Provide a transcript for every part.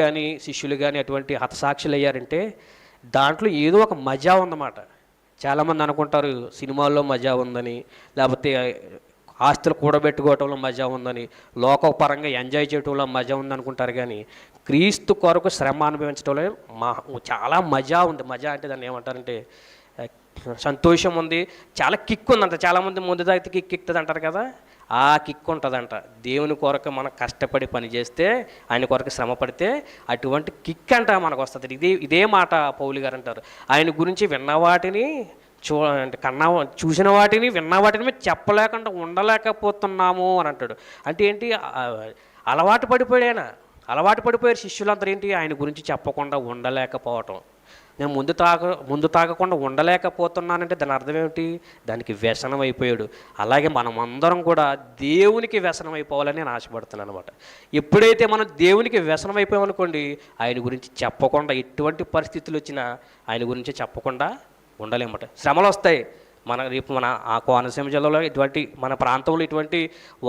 కానీ శిష్యులు కానీ అటువంటి హతసాక్షులు అయ్యారంటే దాంట్లో ఏదో ఒక మజా ఉందన్నమాట. చాలామంది అనుకుంటారు సినిమాల్లో మజా ఉందని, లేకపోతే ఆస్తులు కూడబెట్టుకోవటంలో మజా ఉందని, లోకపరంగా ఎంజాయ్ చేయటంలో మజా ఉంది అనుకుంటారు. కానీ క్రీస్తు కొరకు శ్రమ అనుభవించడంలో చాలా మజా ఉంది. మజా అంటే దాన్ని ఏమంటారంటే సంతోషం ఉంది, చాలా కిక్ ఉందంట. చాలామంది ముందు తాగితే కిక్ ఎక్కుతుంది అంటారు కదా, ఆ కిక్ ఉంటుందంట. దేవుని కొరకు మనం కష్టపడి పని చేస్తే, ఆయన కొరకు శ్రమ పడితే అటువంటి కిక్ అంట మనకు వస్తుంది. ఇదే మాట పౌలు గారు అంటారు. ఆయన గురించి విన్న వాటిని చూసిన వాటిని విన్న వాటిని మేము చెప్పలేకుండా ఉండలేకపోతున్నాము అని అంటాడు. అంటే ఏంటి, అలవాటు పడిపోయారు శిష్యులందరూ. ఏంటి, ఆయన గురించి చెప్పకుండా ఉండలేకపోవటం. నేను ముందు తాగకుండా ఉండలేకపోతున్నానంటే దాని అర్థం ఏమిటి, దానికి వ్యసనం అయిపోయాడు. అలాగే మనమందరం కూడా దేవునికి వ్యసనం అయిపోవాలని నేను ఆశపడుతున్నాను అనమాట. ఎప్పుడైతే మనం దేవునికి వ్యసనం అయిపోయామనుకోండి, ఆయన గురించి చెప్పకుండా ఎటువంటి పరిస్థితులు వచ్చినా ఆయన గురించి చెప్పకుండా ఉండలేమట. శ్రమలు వస్తాయి. రేపు మన ఆ కోనసీమ జిల్లాలో ఇటువంటి మన ప్రాంతంలో ఇటువంటి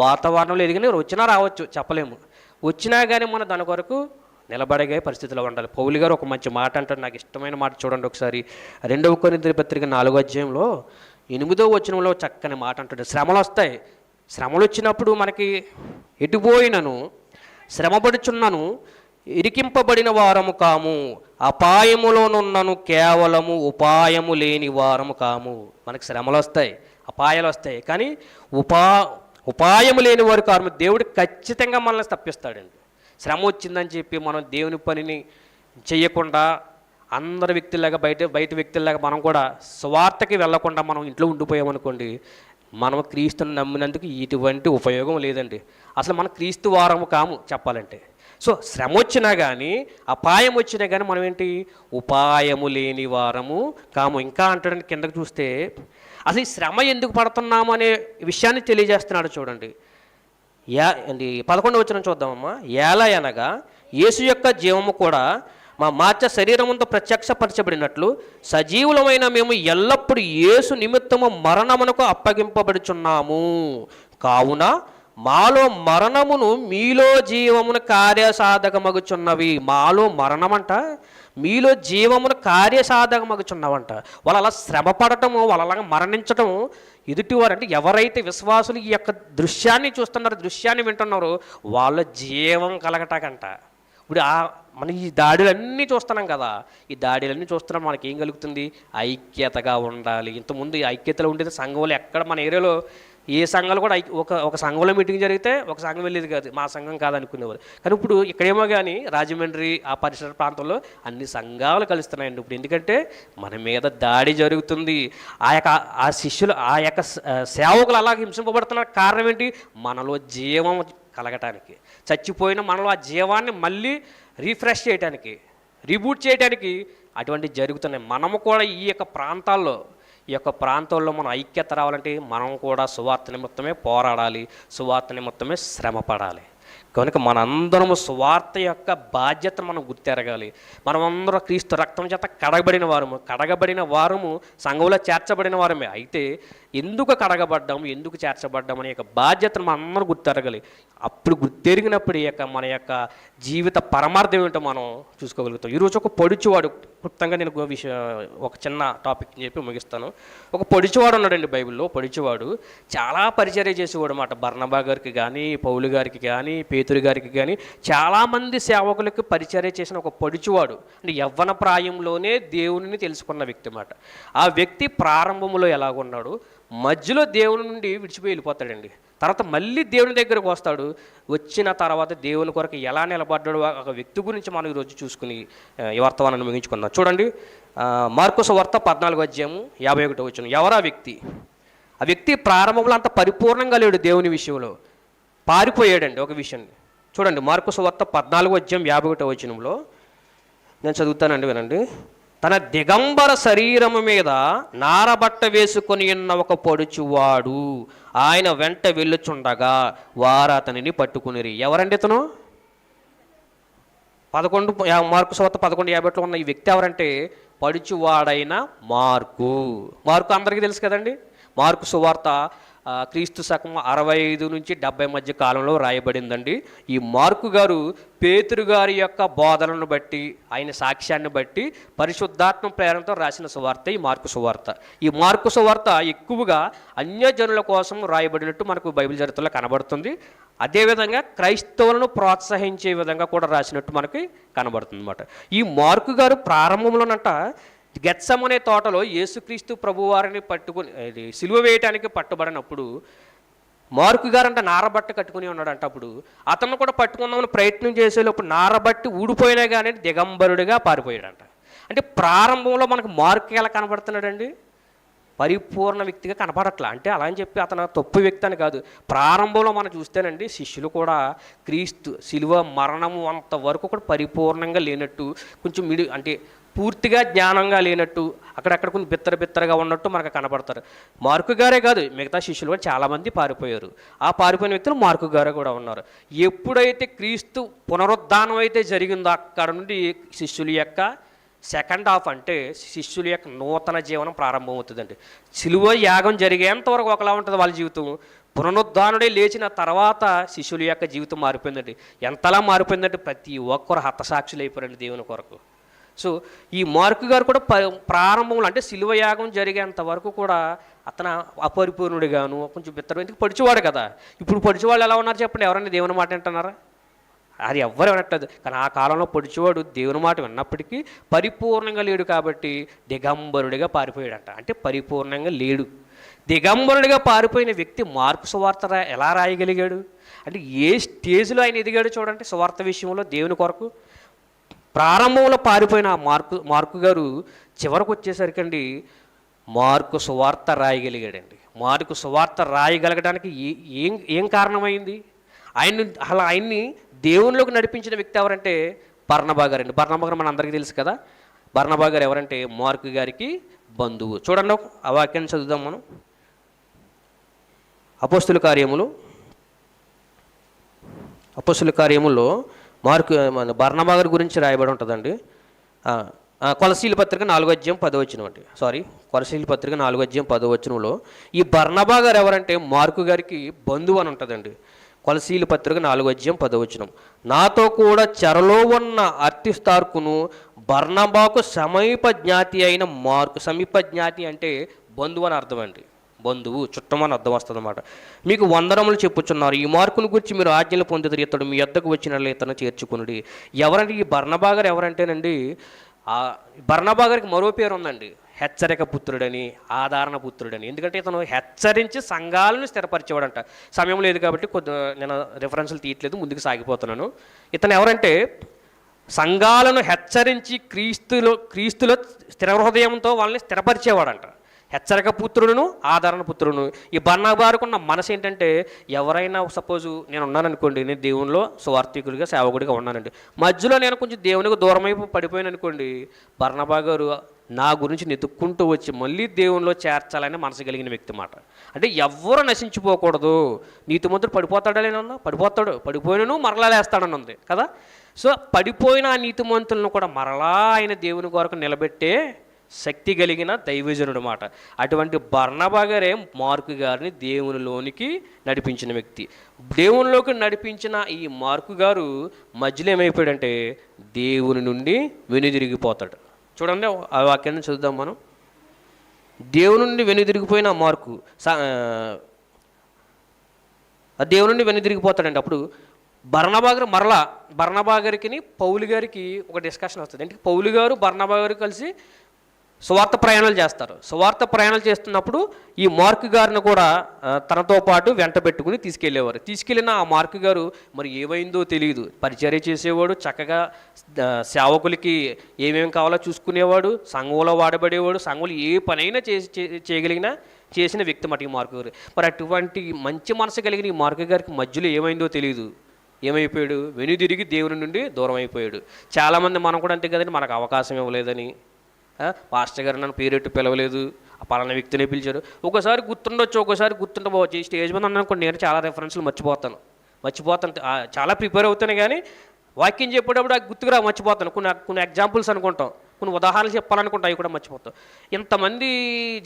వాతావరణంలో ఎదిగిన వచ్చినా రావచ్చు, చెప్పలేము. వచ్చినా కానీ మనం దాని కొరకు నిలబడే పరిస్థితిలో ఉండాలి. పౌలు గారు ఒక మంచి మాట అంటాడు, నాకు ఇష్టమైన మాట. చూడండి ఒకసారి 2 కొరింథీ పత్రిక 4వ అధ్యాయంలో 8వ వచనంలో చక్కని మాట అంటాడు. శ్రమలు వస్తాయి. శ్రమలు వచ్చినప్పుడు మనకి ఎటుపోయినను శ్రమపడుచున్నను ఇరికింపబడిన వారము కాము, అపాయములోనున్నను కేవలము ఉపాయము లేని వారము కాము. మనకి శ్రమలు వస్తాయి, అపాయాలు వస్తాయి, కానీ ఉపాయము లేని వారు కాము. దేవుడు ఖచ్చితంగా మనల్ని తప్పిస్తాడండి. శ్రమ వచ్చిందని చెప్పి మనం దేవుని పనిని చేయకుండా అందరి వ్యక్తుల్లాగా బయట వ్యక్తుల్లాగా మనం కూడా స్వార్థకి వెళ్లకుండా మనం ఇంట్లో ఉండిపోయామనుకోండి, మనం క్రీస్తుని నమ్మినందుకు ఎటువంటి ఉపయోగం లేదండి. అసలు మనం క్రీస్తు వారము కాము చెప్పాలంటే. సో శ్రమ వచ్చినా కానీ అపాయం వచ్చినా కానీ మనం ఏంటి, ఉపాయము లేని వారము కాము. ఇంకా అంటాడని కిందకు చూస్తే అసలు ఈ శ్రమ ఎందుకు పడుతున్నాము అనే విషయాన్ని తెలియజేస్తున్నాడు. చూడండి 11వ వచనం చూద్దామమ్మా. ఎలా అనగా యేసు యొక్క జీవము కూడా మా మార్చ శరీరముతో ప్రత్యక్షపరచబడినట్లు సజీవులమైన మేము ఎల్లప్పుడూ యేసు నిమిత్తము మరణమునకు అప్పగింపబడుచున్నాము. కావున మాలో మరణమును మీలో జీవమును కార్యసాధకమగుచున్నవి. మాలో మరణమంట, మీలో జీవమును కార్యసాధకమగుచున్నవంట. వాళ్ళు అలా శ్రమ పడటము, వాళ్ళు అలాగా మరణించటము ఎదుటివారు అంటే ఎవరైతే విశ్వాసులు ఈ యొక్క దృశ్యాన్ని చూస్తున్నారో, దృశ్యాన్ని వింటున్నారో వాళ్ళ జీవం కలగటాకంట. ఇప్పుడు మనం ఈ దాడులన్నీ చూస్తున్నాం కదా, ఈ దాడులన్నీ చూస్తున్నాం, మనకి ఏం కలుగుతుంది, ఐక్యతగా ఉండాలి. ఇంతకుముందు ఈ ఐక్యతలో ఉండేది సంఘంలో. ఎక్కడ మన ఏరియాలో ఏ సంఘాలు కూడా ఒక సంఘంలో మీటింగ్ జరిగితే ఒక సంఘం వెళ్ళేది కాదు, మా సంఘం కాదనుకునేవారు. కానీ ఇప్పుడు ఇక్కడేమో కానీ రాజమండ్రి ఆ పరిసర ప్రాంతంలో అన్ని సంఘాలు కలుస్తున్నాయండి ఇప్పుడు. ఎందుకంటే మన మీద దాడి జరుగుతుంది. ఆ శిష్యులు ఆ యొక్క సేవకులు అలాగే హింసింపబడుతున్న కారణం ఏంటి, మనలో జీవం కలగటానికి. చచ్చిపోయిన మనలో ఆ జీవాన్ని మళ్ళీ రీఫ్రెష్ చేయడానికి, రీబూట్ చేయడానికి అటువంటివి జరుగుతున్నాయి. మనము కూడా ఈ యొక్క ప్రాంతాల్లో మనం ఐక్యత రావాలంటే మనం కూడా సువార్త నిమిత్తమే పోరాడాలి, సువార్త నిమిత్తమే శ్రమ పడాలి. కనుక మనందరము సువార్త యొక్క బాధ్యతను మనం గుర్తెరగాలి. మనమందరం క్రీస్తు రక్తం చేత కడగబడిన వారము సంఘంలో చేర్చబడిన వారమే. అయితే ఎందుకు కడగబడ్డాము, ఎందుకు చేర్చబడ్డాము అనే యొక్క బాధ్యతను మనం అందరం గుర్తెరగాలి. అప్పుడు గుర్తెరిగినప్పుడు మన యొక్క జీవిత పరమార్థం ఏంటో మనం చూసుకోగలుగుతాం. ఈరోజు ఒక పొడిచివాడు, క్లుప్తంగా నేను ఒక చిన్న టాపిక్ చెప్పి ముగిస్తాను. ఒక పొడిచివాడు ఉన్నాడండి బైబిల్లో. పొడిచివాడు చాలా పరిచర్య చేసేవాడు అన్నమాట. బర్నబా గారికి కానీ, పౌలు గారికి కానీ, పేతురు గారికి కానీ చాలామంది సేవకులకు పరిచర్య చేసిన ఒక పొడిచివాడు. అంటే యవ్వన ప్రాయంలోనే దేవుని తెలుసుకున్న వ్యక్తి అన్నమాట. ఆ వ్యక్తి ప్రారంభంలో ఎలాగున్నాడు, మధ్యలో దేవుని నుండి విడిచిపోయి వెళ్ళిపోతాడండి. తర్వాత మళ్ళీ దేవుని దగ్గరకు వస్తాడు. వచ్చిన తర్వాత దేవుని కొరకు ఎలా నిలబడ్డాడు ఒక వ్యక్తి గురించి మనం ఈరోజు చూసుకుని ఈ వర్తమానాన్ని ముగించుకుందాం. చూడండి, మార్కు సువార్త 14వ అధ్యాయము 51వ వచనం. ఎవరా వ్యక్తి? ఆ వ్యక్తి ప్రారంభంలో అంత పరిపూర్ణంగా లేడు, దేవుని విషయంలో పారిపోయాడండి ఒక విషయం. చూడండి, మార్కు సువార్త 14వ అధ్యాయం 51వ వచనంలో నేను చదువుతానండి, వినండి. తన దిగంబర శరీరము మీద నారబట్ట వేసుకొని ఉన్న ఒక పొడుచువాడు ఆయన వెంట వెళ్ళుచుండగా వారు అతనిని పట్టుకునిరి. ఎవరండి ఇతను? మార్కు సువార్త 11:51లో ఉన్న ఈ వ్యక్తి ఎవరంటే పడుచువాడైన మార్కు. అందరికీ తెలుసు కదండి. మార్కు సువార్త క్రీస్తు శకం 65 నుంచి 70 మధ్య కాలంలో రాయబడిందండి. ఈ మార్కు గారు పేతురు గారి యొక్క బోధనను బట్టి, ఆయన సాక్ష్యాన్ని బట్టి పరిశుద్ధాత్మ ప్రేరణతో రాసిన సువార్త ఈ మార్కు సువార్త. ఈ మార్కు సువార్త ఎక్కువగా అన్యజనుల కోసం రాయబడినట్టు మనకు బైబిల్ చరిత్రలో కనబడుతుంది. అదేవిధంగా క్రైస్తవులను ప్రోత్సహించే విధంగా కూడా రాసినట్టు మనకి కనబడుతుంది అన్నమాట. ఈ మార్కు గారు ప్రారంభంలోనంట గెత్సెమనే తోటలో యేసుక్రీస్తు ప్రభువారిని పట్టుకుని సిలువ వేయటానికి పట్టుబడినప్పుడు మార్కు గారంట నారబట్ట కట్టుకుని ఉన్నాడంట. అప్పుడు అతను కూడా పట్టుకుందామని ప్రయత్నం చేసేటప్పుడు నారబట్టి ఊడిపోయినా కానీ దిగంబరుడిగా పారిపోయాడంట. అంటే ప్రారంభంలో మనకు మార్కు ఎలా కనబడుతున్నాడండి? పరిపూర్ణ వ్యక్తిగా కనపడట్లా. అంటే అలా అని చెప్పి అతను తప్పు వ్యక్తి అని కాదు. ప్రారంభంలో మనం చూస్తేనండి శిష్యులు కూడా క్రీస్తు శిలువ మరణము అంతవరకు కూడా పరిపూర్ణంగా లేనట్టు, కొంచెం అంటే పూర్తిగా జ్ఞానంగా లేనట్టు, అక్కడక్కడ కొంచెం బిత్తరగా ఉన్నట్టు మనకు కనపడతారు. మార్కు గారే కాదు, మిగతా శిష్యులు కూడా చాలామంది పారిపోయారు. ఆ పారిపోయిన వ్యక్తులు మార్కు గారే కూడా ఉన్నారు. ఎప్పుడైతే క్రీస్తు పునరుద్ధానం అయితే జరిగిందో అక్కడ నుండి శిష్యుల యొక్క సెకండ్ హాఫ్, అంటే శిష్యుల యొక్క నూతన జీవనం ప్రారంభమవుతుందండి. సిలువ యాగం జరిగేంతవరకు ఒకలా ఉంటుంది వాళ్ళ జీవితం. పునరుద్ధానుడే లేచిన తర్వాత శిష్యుల యొక్క జీవితం మారిపోయిందండి. ఎంతలా మారిపోయిందంటే ప్రతి ఒక్కరు హతసాక్షులు అయిపోయారండి దేవుని కొరకు. సో ఈ మార్కు గారు కూడా ప్రారంభంలో అంటే సిలువ యాగం జరిగేంత వరకు కూడా అతను అపరిపూర్ణుడిగాను, కొంచెం బిత్తరగా పడిచేవాడు కదా. ఇప్పుడు పడిచేవాళ్ళు ఎలా ఉన్నారు చెప్పండి? ఎవరైనా దేవుని మాట వింటున్నారా? అది ఎవ్వరు వినట్లేదు. కానీ ఆ కాలంలో పొడిచేవాడు దేవుని మాట విన్నప్పటికీ పరిపూర్ణంగా లేడు కాబట్టి దిగంబరుడిగా పారిపోయాడంట. అంటే పరిపూర్ణంగా లేడు. దిగంబరుడిగా పారిపోయిన వ్యక్తి మార్కు సువార్త ఎలా రాయగలిగాడు? అంటే ఏ స్టేజ్లో ఆయన ఎదిగాడు చూడండి సువార్త విషయంలో దేవుని కొరకు. ప్రారంభంలో పారిపోయిన మార్కు గారు చివరకు వచ్చేసరికండి మార్కు సువార్త రాయగలిగాడండి. మార్కు సువార్త రాయగలగడానికి ఏం కారణమైంది? ఆయన్ని దేవునిలోకి నడిపించిన వ్యక్తి ఎవరంటే బర్నబా గారండి. బర్నబా గారు మన అందరికీ తెలుసు కదా. బర్నబా గారు ఎవరంటే మార్కు గారికి బంధువు. చూడండి ఆ వాక్యాన్ని చదువుదాం మనం. అపోస్తుల కార్యములో మార్కు బర్నబా గారి గురించి రాయబడి ఉంటుందండి. కొలసీల పత్రిక 4:10 అండి. కొలసీల పత్రిక 4:10 ఈ బర్నబా గారు ఎవరంటే మార్కు గారికి బంధువు అని ఉంటుందండి. కొలసీల పత్రిక 4:10 నాతో కూడా చెరలో ఉన్న అర్తిస్తార్కును బర్నబాకు సమీప జ్ఞాతి అయిన మార్కు. సమీప జ్ఞాతి అంటే బంధువు అని అర్థం అండి. బంధువు, చుట్టం అని అర్థం వస్తుంది అన్నమాట. మీకు వందనములు చెప్పుచున్నారు. ఈ మార్కును గురించి మీరు ఆజ్ఞలు పొందుతారు. ఇతడు మీ యొద్దకు వచ్చిన ఇతను చేర్చుకునుడి. ఎవరంటే ఈ బర్నబా గారు ఎవరంటేనండి, బర్నబా గారికి మరో పేరు ఉందండి, హెచ్చరిక పుత్రుడని, ఆదరణ పుత్రుడని. ఎందుకంటే ఇతను హెచ్చరించి సంఘాలను స్థిరపరిచేవాడంట. సమయం లేదు కాబట్టి నేను రిఫరెన్స్లు తీయట్లేదు, ముందుకు సాగిపోతున్నాను. ఇతను ఎవరంటే సంఘాలను హెచ్చరించి క్రీస్తులో స్థిర హృదయంతో వాళ్ళని స్థిరపరిచేవాడంట. హెచ్చరిక పుత్రుడును, ఆదరణ పుత్రుడును. ఈ బర్నబాకు ఉన్న మనసు ఏంటంటే, ఎవరైనా సపోజు నేను ఉన్నాను అనుకోండి, నేను దేవునిలో సువార్థికుడిగా సేవకుడిగా ఉన్నానండి, మధ్యలో నేను కొంచెం దేవునికి దూరమైపు పడిపోయాను అనుకోండి, బర్నబా గారు నా గురించి నెతుక్కుంటూ వచ్చి మళ్ళీ దేవునిలో చేర్చాలని మనసు కలిగిన వ్యక్తి మాట. అంటే ఎవ్వరూ నశించిపోకూడదు. నీతిమంతుడు పడిపోతాడా లేనన్నా? పడిపోతాడు. పడిపోయినను మరలా లేస్తాడని ఉంది కదా. సో పడిపోయిన ఆ నీతిమంతులను కూడా మరలా ఆయన దేవుని కొరకు నిలబెట్టే శక్తి కలిగిన దైవజనుడు మాట. అటువంటి బర్నబా గారే మార్కు గారిని దేవునిలోనికి నడిపించిన వ్యక్తి. దేవునిలోకి నడిపించిన ఈ మార్కు గారు మధ్యలో ఏమైపోయాడంటే దేవుని నుండి వెనుదిరిగిపోతాడు. చూడండి ఆ వాక్యాన్ని చదువుదాం మనం. దేవుని నుండి వెనుదిరిగిపోయిన మార్కు దేవుని నుండి వెనుదిరిగిపోతాడండి. అప్పుడు బర్నబా గారికి పౌలు గారికి ఒక డిస్కషన్ వస్తుంది. అంటే పౌలు గారు బర్నబా గారు కలిసి సువార్త ప్రయాణాలు చేస్తారు. సువార్త ప్రయాణాలు చేస్తున్నప్పుడు ఈ మార్కు గారిని కూడా తనతో పాటు వెంట పెట్టుకుని తీసుకెళ్ళేవారు. తీసుకెళ్ళిన ఆ మార్కు గారు మరి ఏమైందో తెలియదు, పరిచర్య చేసేవాడు, చక్కగా సేవకులకి ఏమేమి కావాలో చూసుకునేవాడు, సంఘంలో వాడబడేవాడు, సంఘంలో ఏ పనైనా చేసిన వ్యక్తి మాట ఈ మార్కు గారు. మరి అటువంటి మంచి మనసు కలిగిన ఈ మార్కు గారికి మధ్యలో ఏమైందో తెలియదు, ఏమైపోయాడు? వెనుదిరిగి దేవుని నుండి దూరం అయిపోయాడు. చాలామంది మనం కూడా అంతే కదండి, మనకు అవకాశం ఇవ్వలేదని, పాస్టర్ గారు నన్ను పేరెట్టు పిలవలేదు, ఆ పలానా వ్యక్తినే పిలిచారు. ఒకసారి గుర్తుండొచ్చు, ఒకసారి గుర్తుండవచ్చు. ఈ స్టేజ్ మీద అనుకోండి, నేను చాలా రెఫరెన్స్లు మర్చిపోతాను. చాలా ప్రిపేర్ అవుతాను, కానీ వాక్యం చెప్పేటప్పుడు ఆ గుర్తుకురా మర్చిపోతాను. కొన్ని ఎగ్జాంపుల్స్ అనుకుంటాం, కొన్ని ఉదాహరణలు చెప్పాలనుకుంటా, అవి కూడా మర్చిపోతాం. ఇంతమంది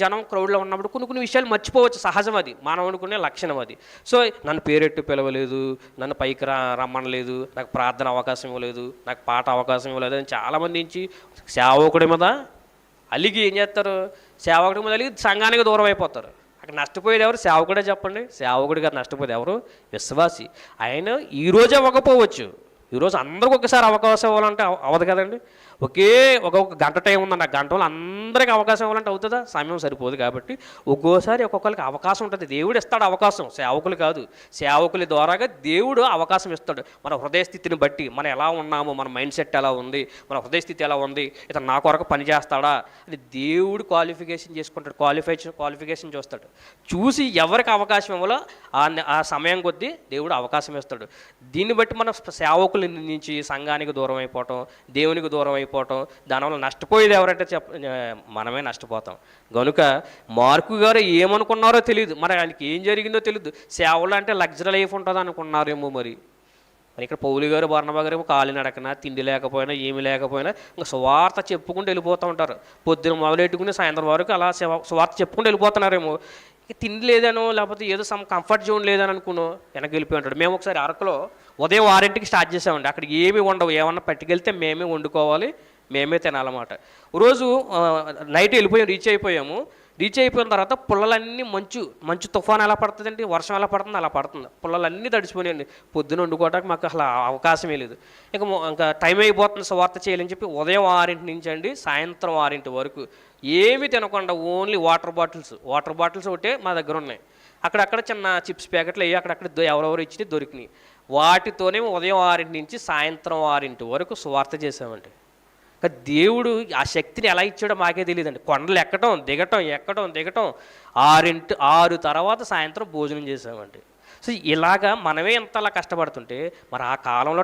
జనం క్రౌడ్లో ఉన్నప్పుడు కొన్ని విషయాలు మర్చిపోవచ్చు, సహజం, అది మనం అనుకునే లక్షణం అది. సో నన్ను పేరెట్టు పిలవలేదు, నన్ను పైకి రమ్మనలేదు, నాకు ప్రార్థన అవకాశం ఇవ్వలేదు, నాకు పాట అవకాశం ఇవ్వలేదు అని చాలామంది నుంచి సేవకుడి మీద అలిగి ఏం చేస్తారు, సేవకుడి మీద అలిగి సంఘానికి దూరం అయిపోతారు. అక్కడ నష్టపోయేది ఎవరు? సేవకుడే చెప్పండి. సేవకుడి గారు నష్టపోయేది ఎవరు? విశ్వాసి. ఆయన ఈరోజే అవ్వకపోవచ్చు, ఈరోజు అందరికి ఒకసారి అవకాశం ఇవ్వాలంటే అవ్వదు కదండి. ఒక గంట టైం ఉందండి, ఆ గంటలో అందరికీ అవకాశం ఇవ్వాలంటే అవుతుందా? సమయం సరిపోదు. కాబట్టి ఒక్కోసారి ఒక్కొక్కరికి అవకాశం ఉంటుంది. దేవుడు ఇస్తాడు అవకాశం, సేవకులు కాదు. సేవకుల ద్వారాగా దేవుడు అవకాశం ఇస్తాడు. మన హృదయ స్థితిని బట్టి, మనం ఎలా ఉన్నాము, మన మైండ్ సెట్ ఎలా ఉంది, మన హృదయ స్థితి ఎలా ఉంది, ఇతను నా కొరకు పని చేస్తాడా అని దేవుడు క్వాలిఫికేషన్ చేసుకుంటాడు. క్వాలిఫికేషన్ చూస్తాడు. చూసి ఎవరికి అవకాశం ఇవ్వాలో ఆ సమయం కొద్దీ దేవుడు అవకాశం ఇస్తాడు. దీన్ని బట్టి మన సేవకుల నుంచి సంఘానికి దూరం అయిపోవటం, దేవునికి దూరం అయిపోవటం, దానివల్ల నష్టపోయేది ఎవరంటే మనమే నష్టపోతాం. కనుక మార్కు గారు ఏమనుకున్నారో తెలియదు, మరి ఆయనకి ఏం జరిగిందో తెలియదు. సేవలు అంటే లగ్జరీ లైఫ్ ఉంటుంది అనుకున్నారేమో. మరి ఇక్కడ పౌలు గారు, బర్నబా గారు ఏమో కాలినడకన, తిండి లేకపోయినా ఏమి లేకపోయినా ఇంకా సువార్త చెప్పుకుంటూ వెళ్ళిపోతూ ఉంటారు. పొద్దున మొదలెట్టుకుని సాయంత్రం వరకు అలా సువార్త చెప్పుకుంటూ వెళ్ళిపోతున్నారేమో. తిండి లేదనో లేకపోతే ఏదో కంఫర్ట్ జోన్ లేదని అనుకున్నాం వెనక్కి వెళ్ళిపోయి ఉంటాడు. మేము ఒకసారి అరకులో ఉదయం 6ంటికి స్టార్ట్ చేసామండి. అక్కడికి ఏమి ఉండవు, ఏమన్నా పట్టుకెళ్తే మేమే వండుకోవాలి, మేమే తినాలన్నమాట. రోజు నైట్ రీచ్ అయిపోయిన తర్వాత పుల్లలన్నీ మంచు తుఫాన్ ఎలా పడుతుందండి, వర్షం ఎలా పడుతుంది అలా పడుతుంది. పుల్లలన్నీ తడిచిపోయాయండి. పొద్దున వండుకోవడానికి మాకు అసలు అవకాశమే లేదు. ఇంకా టైం అయిపోతుంది సువార్త చేయాలని చెప్పి ఉదయం 6 నుంచి అండి సాయంత్రం 6 వరకు ఏమీ తినకుండా ఓన్లీ వాటర్ బాటిల్స్ ఒకటే మా దగ్గర ఉన్నాయి. అక్కడక్కడ చిన్న చిప్స్ ప్యాకెట్లు అయ్యి అక్కడక్కడ ఎవరెవరు ఇచ్చి దొరికినాయి. వాటితోనే ఉదయం 6 నుంచి సాయంత్రం 6 వరకు సువార్త చేసామండి. దేవుడు ఆ శక్తిని ఎలా ఇచ్చాడో మాకే తెలియదండి. కొండలు ఎక్కటం దిగటం 6 తర్వాత సాయంత్రం భోజనం చేసామండి. సో ఇలాగా మనమే ఎంతలా కష్టపడుతుంటే మరి ఆ కాలంలో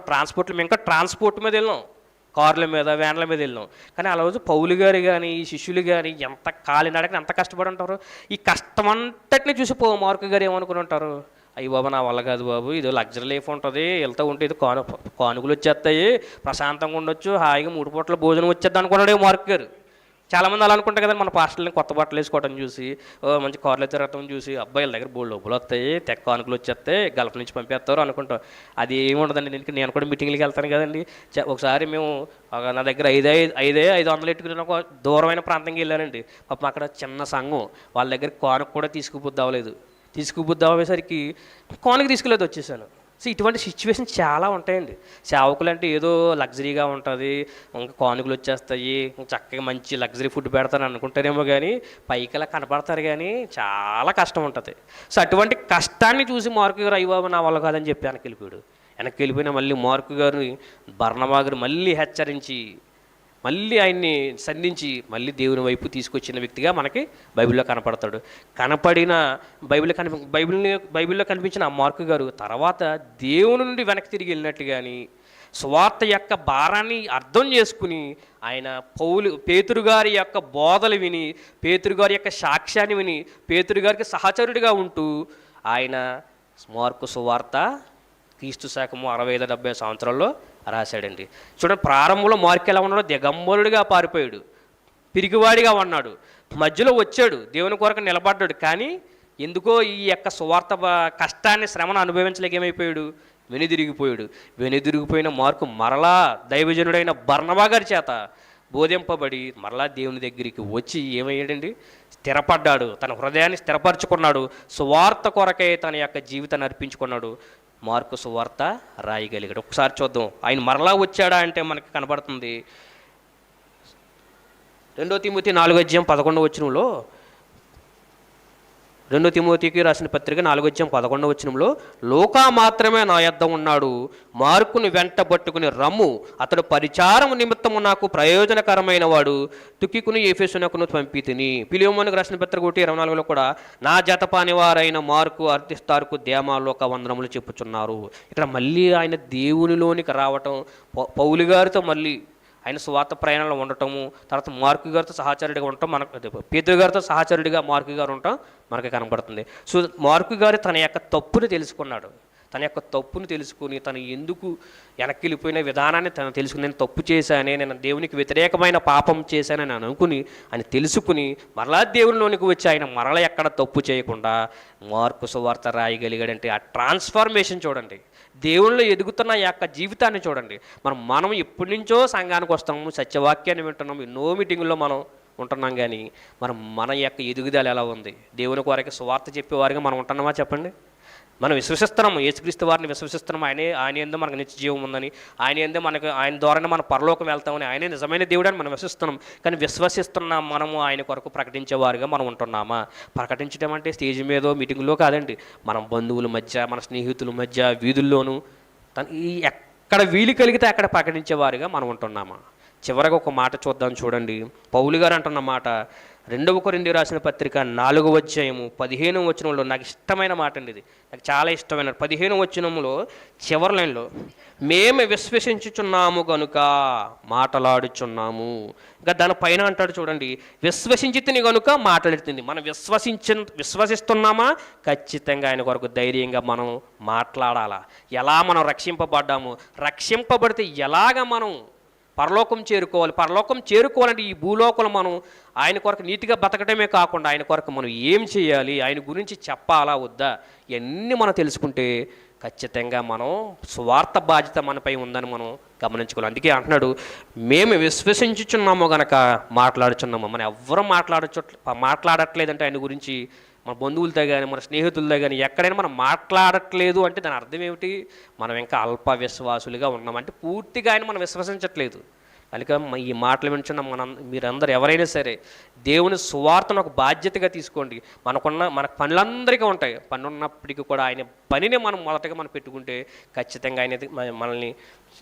మేము ఇంకా ట్రాన్స్పోర్ట్ మీద వెళ్ళాం, కార్ల మీద, వ్యాన్ల మీద వెళ్ళాం. కానీ ఆ రోజు పౌలు గారు కానీ ఈ శిష్యులు కానీ ఎంత కాలినడకని ఎంత కష్టపడి ఉంటారు. ఈ కష్టమంతటిని చూసి మార్కు గారు ఏమనుకుని ఉంటారు, అయ్యి బాబు నా వల్ల కాదు బాబు, ఇది లగ్జరీ లైఫ్ ఉంటుంది, వెళ్తూ ఉంటే ఇది కానుకలు వచ్చేస్తాయి, ప్రశాంతంగా ఉండొచ్చు, హాయిగా 3 పూటల భోజనం వచ్చేద్దాం అనుకున్నాడు మార్కు గారు. చాలామంది అలా అనుకుంటారు కదా, మన పాస్టర్ని కొత్త బట్టలు వేసుకోవడం చూసి, మంచి కార్లో తిరగటం చూసి, అబ్బాయిల దగ్గర బోల్డ్ డబ్బులు వస్తాయి, కానుకలు వచ్చేస్తాయి, గల్ఫ్ నుంచి పంపేస్తారు అనుకుంటాం. అది ఏమి ఉండదండి. నేను కూడా మీటింగ్లకి వెళ్తాను కదండి. ఒకసారి మేము నా దగ్గర 500 ఎట్టుకుని ఒక దూరమైన ప్రాంతంకి వెళ్ళానండి. పాపం అక్కడ చిన్న సంఘం, వాళ్ళ దగ్గర కానుక కూడా తీసుకుబుద్ధి అవ్వేసరికి కానుక తీసుకెళ్ళేది వచ్చేసాను. సో ఇటువంటి సిచ్యువేషన్ చాలా ఉంటాయండి. సేవకులు అంటే ఏదో లగ్జరీగా ఉంటుంది, ఇంకా కానుకలు వచ్చేస్తాయి, చక్కగా మంచి లగ్జరీ ఫుడ్ పెడతాను అనుకుంటారేమో, కానీ పైకి అలా కనపడతారు, కానీ చాలా కష్టం ఉంటుంది. సో అటువంటి కష్టాన్ని చూసి మార్కు గారు అయ్య బాబు నా వల్ల కాదని చెప్పి వెనక్కి వెళ్ళిపోయిన మళ్ళీ మార్కు గారిని బర్నబా గారు మళ్ళీ హెచ్చరించి, మళ్ళీ ఆయన్ని సంధించి మళ్ళీ దేవుని వైపు తీసుకొచ్చిన వ్యక్తిగా మనకి బైబిల్లో కనపడతాడు. బైబిల్లో కనిపించిన ఆ మార్కు గారు తర్వాత దేవుని నుండి వెనక్కి తిరిగి వెళ్ళినట్టు కానీ సువార్త యొక్క భారాన్ని అర్థం చేసుకుని ఆయన పేతురు గారి యొక్క బోధలు విని, పేతురు గారి యొక్క సాక్ష్యాన్ని విని, పేతురు గారికి సహచరుడిగా ఉంటూ ఆయన మార్కు సువార్త క్రీస్తు శకము 65-70 సంవత్సరాల్లో రాశాడండి. చూడండి, ప్రారంభంలో మార్కు ఎలా ఉన్నాడో దిగంబరుడిగా పారిపోయాడు, పిరిగివాడిగా ఉన్నాడు, మధ్యలో వచ్చాడు, దేవుని కొరకు నిలబడ్డాడు. కానీ ఎందుకో ఈ యొక్క సువార్త కష్టాన్ని, శ్రమను అనుభవించలేక ఏమైపోయాడు, వెనుదిరిగిపోయిన మార్కు మరలా దైవజనుడైన బర్నబా గారి చేత బోధింపబడి మరలా దేవుని దగ్గరికి వచ్చి ఏమయ్యాడండి, స్థిరపడ్డాడు, తన హృదయాన్ని స్థిరపరచుకున్నాడు, సువార్త కొరకై తన యొక్క జీవితాన్ని అర్పించుకున్నాడు, మార్కు సువార్త రాయగలిగాడు. ఒకసారి చూద్దాం, ఆయన మరలా వచ్చాడా అంటే మనకి కనబడుతుంది 2 తిమోతి 4:11 2 తిమోతికి రాసిన పత్రిక 4:11 లోకా మాత్రమే నా యొద్ద ఉన్నాడు, మార్కుని వెంటబట్టుకుని రమ్ము, అతడు పరిచారము నిమిత్తము నాకు ప్రయోజనకరమైన వాడు, తుకికుని ఎఫెసునకును పంపితిని. ఫిలిమోనుకు రాసిన పత్రిక 1:24 కూడా నా జతపాని వారైన మార్కు, అర్తిస్తారుకు దేమాలోక వందనములు చెప్పుచున్నారు. ఇక్కడ మళ్ళీ ఆయన దేవునిలోనికి రావటం, పౌలు గారితో మళ్ళీ ఆయన సువార్త ప్రయాణంలో ఉండటము, తర్వాత మార్కు గారితో సహచరుడిగా ఉండటం, పేతురు గారితో సహచరుడిగా మార్కు గారు ఉండటం మనకి కనబడుతుంది. సో మార్కు గారు తన యొక్క తప్పుని తెలుసుకున్నాడు, తన యొక్క తప్పును తెలుసుకుని తను ఎందుకు వెనక్కి వెళ్ళిపోయిన విధానాన్ని తను తెలుసుకుని, నేను తప్పు చేశానే, నేను దేవునికి వ్యతిరేకమైన పాపం చేశానని అనుకుని అని తెలుసుకుని మరలా దేవునిలోనికి వచ్చి ఆయన మరల ఎక్కడ తప్పు చేయకుండా మార్కు సువార్త రాయగలిగాడంటే ఆ ట్రాన్స్ఫర్మేషన్ చూడండి. దేవునిలో ఎదుగుతున్న ఈ యొక్క జీవితాన్ని చూడండి. మనం ఎప్పటి నుంచో సంఘానికి వస్తాము, సత్యవాక్యాన్ని వింటున్నాము, ఎన్నో మీటింగుల్లో మనం ఉంటున్నాం, కానీ మన యొక్క ఎదుగుదల ఎలా ఉంది? దేవుని కొరకు సువార్త చెప్పేవారిగా మనం ఉంటున్నామా చెప్పండి? మనం విశ్వసిస్తున్నాము, యేసుక్రీస్తు వారిని విశ్వసిస్తున్నాము, ఆయన ఏందో మనకు నిత్య జీవం ఉందని, ఆయన ద్వారానే మనం పరలోకం వెళ్తామని, ఆయనే నిజమైన దేవుడని మనం విశ్వసిస్తున్నాం. కానీ విశ్వసిస్తున్నాం మనము ఆయన కొరకు ప్రకటించేవారుగా మనం ఉంటున్నామా? ప్రకటించడం అంటే స్టేజ్ మీదో మీటింగ్లో కాదండి, మనం బంధువుల మధ్య, మన స్నేహితుల మధ్య, వీధుల్లోనూ ఎక్కడ వీలు కలిగితే అక్కడ ప్రకటించేవారుగా మనం ఉంటున్నామా? చివరికి ఒక మాట చూద్దాం చూడండి. పౌలు గారు అంటున్న మాట 2 కొరింథీయులకు రాసిన పత్రిక 4వ అధ్యాయము 15వ వచనంలో నాకు ఇష్టమైన మాట అండి. ఇది నాకు చాలా ఇష్టమైన 15వ వచనంలో చివరి లైన్లో, మేము విశ్వసించుచున్నాము గనుక మాట్లాడుచున్నాము. ఇంకా దాని పైన అంటాడు చూడండి, విశ్వసించితిని గనుక మాట్లాడుతుంది. మనం విశ్వసిస్తున్నామా? ఖచ్చితంగా ఆయన కొరకు ధైర్యంగా మనం మాట్లాడాలా. ఎలా మనం రక్షింపబడ్డాము, రక్షింపబడితే ఎలాగ మనం పరలోకం చేరుకోవాలంటే ఈ భూలోకంలో మనం ఆయన కొరకు నీతిగా బతకటమే కాకుండా ఆయన కొరకు మనం ఏం చేయాలి, ఆయన గురించి చెప్పాలా వద్దా, ఇవన్నీ మనం తెలుసుకుంటే ఖచ్చితంగా మనం స్వార్థ బాధ్యత మనపై ఉందని మనం గమనించుకోవాలి. అందుకే అంటున్నాడు, మేము విశ్వసించుచున్నాము గనక మాట్లాడుచున్నాము. మనం ఎవ్వరూ మాట్లాడట్లేదంటే ఆయన గురించి, మన బంధువులతో కానీ మన స్నేహితులతో కానీ ఎక్కడైనా మనం మాట్లాడట్లేదు అంటే దాని అర్థం ఏమిటి? మనం ఇంకా అల్ప విశ్వాసులుగా ఉన్నాం, అంటే పూర్తిగా ఆయన మనం విశ్వసించట్లేదు. కనుక ఈ మాటలు వింటున్న మీరందరూ ఎవరైనా సరే దేవుని సువార్తను ఒక బాధ్యతగా తీసుకోండి. మన పనులందరికీ ఉంటాయి, పని ఉన్నప్పటికీ కూడా ఆయన పనిని మనం మొదటగా మనం పెట్టుకుంటే ఖచ్చితంగా ఆయన మనల్ని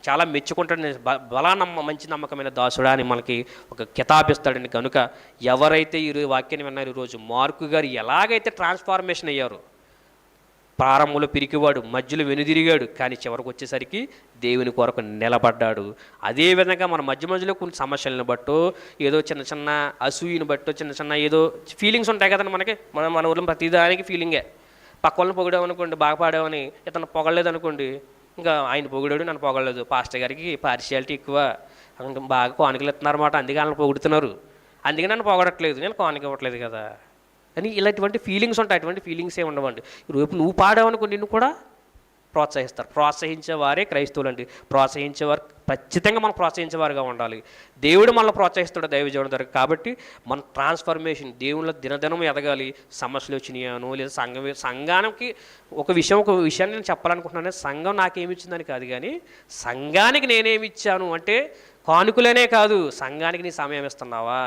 చాలా మెచ్చుకుంటాడు. మంచి నమ్మకమైన దాసుడా అని మనకి ఒక కితాబిస్తాడండి. కనుక ఎవరైతే ఈ వాక్యాన్ని విన్నారు, ఈరోజు మార్కు గారు ఎలాగైతే ట్రాన్స్ఫార్మేషన్ అయ్యారు, ప్రారంభంలో పిరికివాడు, మధ్యలో వెనుదిరిగాడు, కానీ చివరికి వచ్చేసరికి దేవుని కొరకు నిలబడ్డాడు. అదేవిధంగా మన మధ్యలో కొన్ని సమస్యలను బట్టో, ఏదో చిన్న అసూయని బట్టో, చిన్న ఏదో ఫీలింగ్స్ ఉంటాయి కదండి మనకి. మన ఊళ్ళో ప్రతిదానికి ఫీలింగే. పక్క వాళ్ళని పొగిడామనుకోండి, బాగా పాడామని, ఇతను పొగడలేదు అనుకోండి, ఇంకా ఆయన పొగిడాడు నన్ను పొగడలేదు, పాస్టర్ గారికి పార్షియాలిటీ ఎక్కువ, బాగా కానుకలు ఇస్తున్నారన్నమాట, అందుకే వాళ్ళని పొగుడుతున్నారు, అందుకే నన్ను పొగడట్లేదు, నేను కానుక ఇవ్వట్లేదు కదా అని ఇలాంటి ఫీలింగ్స్ ఉంటాయి. అటువంటి ఫీలింగ్స్ ఏమి ఉండవండి. రేపు నువ్వు పాడావనుకో నిన్ను కూడా ప్రోత్సహిస్తారు. ప్రోత్సహించేవారే క్రైస్తవులు అండి. ప్రోత్సహించేవారు ఖచ్చితంగా మనం ప్రోత్సహించేవారుగా ఉండాలి. దేవుడు మనల్ని ప్రోత్సహిస్తాడు దైవజీవనం ద్వారా. కాబట్టి మన ట్రాన్స్ఫర్మేషన్ దేవుళ్ళ దినదినం ఎదగాలి. సమస్యలు వచ్చినాయను లేదా సంఘానికి ఒక విషయాన్ని నేను చెప్పాలనుకుంటున్నాను. సంఘం నాకేమి ఇచ్చిందని కాదు, కానీ సంఘానికి నేనేమి ఇచ్చాను అంటే కానుకలనే కాదు, సంఘానికి నీ సమయం ఇస్తున్నావా,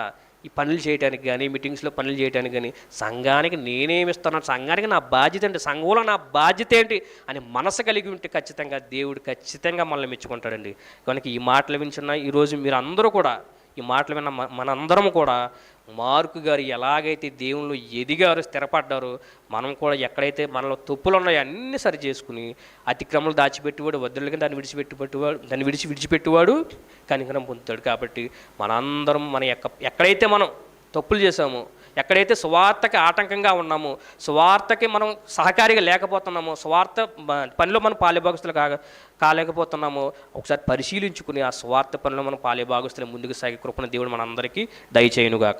ఈ పనులు చేయడానికి కానీ, మీటింగ్స్లో పనులు చేయడానికి కానీ, సంఘానికి నేనేమి ఇస్తున్నాను, సంఘానికి నా బాధ్యత ఏంటి, సంఘంలో నా బాధ్యత ఏంటి అని మనసు కలిగి ఉంటే ఖచ్చితంగా దేవుడు ఖచ్చితంగా మనల్ని మెచ్చుకుంటాడండి. కనుక ఈ మాటలు వింటున్న ఈరోజు మీరు అందరూ కూడా, ఈ మాటలు విన్న మనందరం కూడా మార్కు గారు ఎలాగైతే దేవుళ్ళు ఎదిగారో, స్థిరపడ్డారో, మనం కూడా ఎక్కడైతే మనలో తప్పులు ఉన్నాయో అన్నీ సరి చేసుకుని, అతిక్రమలు దాచిపెట్టేవాడు వద్దులకి దాన్ని విడిచిపెట్టేవాడు కనికరం పొందుతాడు. కాబట్టి మనందరం ఎక్కడైతే మనం తప్పులు చేసామో, ఎక్కడైతే సువార్తకి ఆటంకంగా ఉన్నామో, సువార్తకి మనం సహకారిగా లేకపోతున్నామో, సువార్త పనిలో మనం పాలిభాగస్తులు కాలేకపోతున్నామో ఒకసారి పరిశీలించుకుని ఆ సువార్త పనిలో మనం పాలిభాగస్తులు ముందుకు సాగే కృపణ దేవుడు మనందరికీ దయచేయునుగాక.